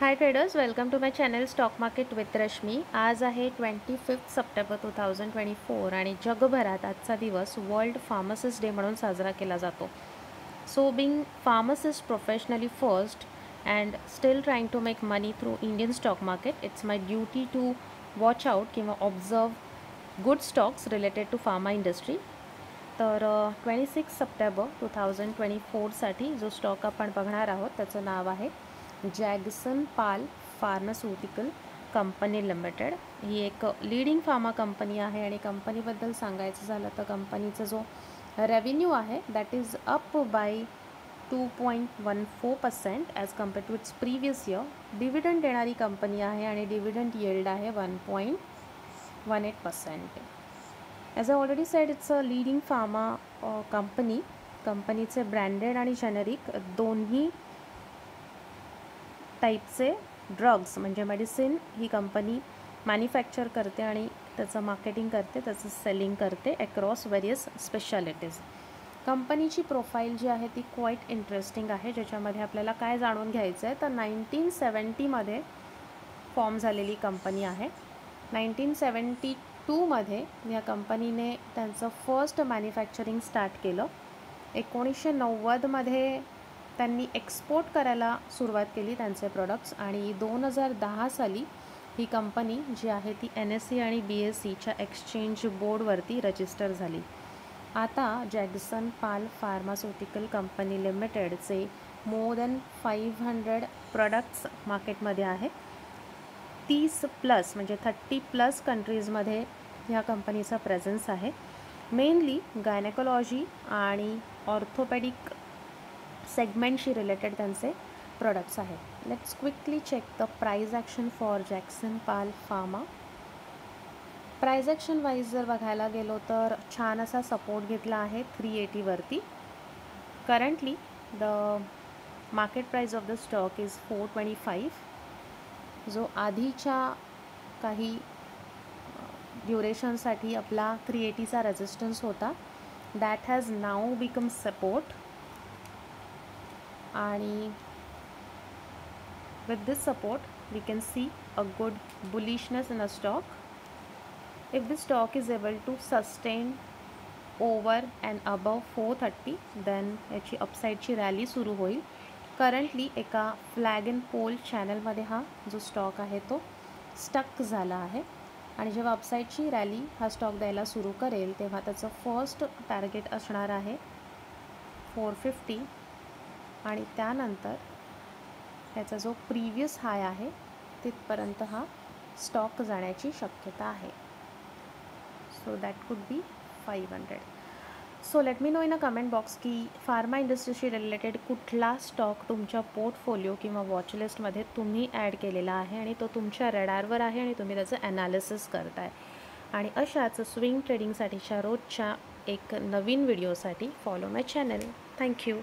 High traders, welcome to my channel stock market with Rashmi. आज आहे 25 September 2024 आणि जगभरात आजचा दिवस वर्ल्ड फार्मासिस्ट डे म्हणून साजरा केला जातो। So being pharmacist professionally first and still trying to make money through Indian stock market, it's my duty to watch out किंवा observe good stocks related to pharma industry. तर 26 September 2024साठी जो stock आपण बघणार आहोत त्याचं नाव आहे जॅक्सन पाल pharmaceutical company limited. ही एक leading pharma company आहे आणि कंपनीबद्दल सांगायचं झालं तर कंपनीचा जो रेव्हेन्यू आहे that is up by 2.14% as compared to its previous year. Dividend देणारी कंपनी आहे आणि डिव्हिडंड यील्ड आहे 1.18%। As a already said, it's a leading pharma company. कंपनीचे ब्रँडेड आणि जेनेरिक दोन्ही टाईपचे ड्रग्स म्हणजे मेडिसिन ही कंपनी मॅन्युफॅक्चर करते आणि त्याचं मार्केटिंग करते, त्याचं सेलिंग करते अक्रॉस व्हेरियस स्पेशालिटीज। कंपनीची प्रोफाईल जी आहे ती क्वाईट इंटरेस्टिंग आहे, ज्याच्यामध्ये आपल्याला काय जाणून घ्यायचं आहे तर 1970मध्ये फॉर्म झालेली कंपनी आहे। 1972मध्ये या कंपनीने त्यांचं फर्स्ट मॅन्युफॅक्चरिंग स्टार्ट केलं। 1990मध्ये त्यांनी एक्सपोर्ट करायला सुरुवात केली त्यांचे प्रोडक्ट्स आणि 2010 साली ही कंपनी जी आहे ती NSE आणि BSEच्या एक्सचेंज बोर्डवरती रजिस्टर झाली। आता जॅक्सन पाल फार्मास्युटिकल कंपनी लिमिटेडचे मोर दॅन 500 प्रोडक्ट्स मार्केटमध्ये आहे। 30+ म्हणजे 30+ कंट्रीजमध्ये ह्या कंपनीचा प्रेझेन्स आहे। मेनली गायनेकोलॉजी आणि ऑर्थोपेडिक सेगमेंटशी रिलेटेड त्यांचे प्रोडक्ट्स आहेत। Let's quickly check the price action for Jagsonpal Pharma. Price action wise जर बघायला गेलो तर छान असा सपोर्ट घेतला आहे 380 वरती। Currently the market price of the stock is 425, जो आधीच्या काही ड्युरेशनसाठी आपला 380चा रेजिस्टन्स होता, that has now become support. आणि with this support we can see a good bullishness in a stock. If the stock is able to sustain over and above 430 then याची अपसाईडची rally सुरू होईल। Currently एका flag and pole चॅनलमध्ये हा जो stock आहे तो स्टक झाला आहे आणि जेव्हा अपसाईडची रॅली हा स्टॉक द्यायला सुरू करेल तेव्हा त्याचं फर्स्ट टार्गेट असणार आहे 450 आणि त्यानंतर याचा जो प्रीवियस हाय आहे तिथपर्यंत हा स्टॉक जाण्याची शक्यता आहे। So that could be 500। So let me know in a comment box की फार्मा इंडस्ट्रीशी रिलेटेड कुठला स्टॉक तुमच्या पोर्टफोलिओ किंवा वॉचलिस्टमध्ये तुम्ही ॲड केलेला आहे आणि तो तुमच्या रडारवर आहे आणि तुम्ही त्याचं ॲनालिसिस करताय। आणि अशाच स्विंग ट्रेडिंगसाठीच्या रोजच्या एक नवीन व्हिडिओसाठी फॉलो माय चॅनल। थँक्यू।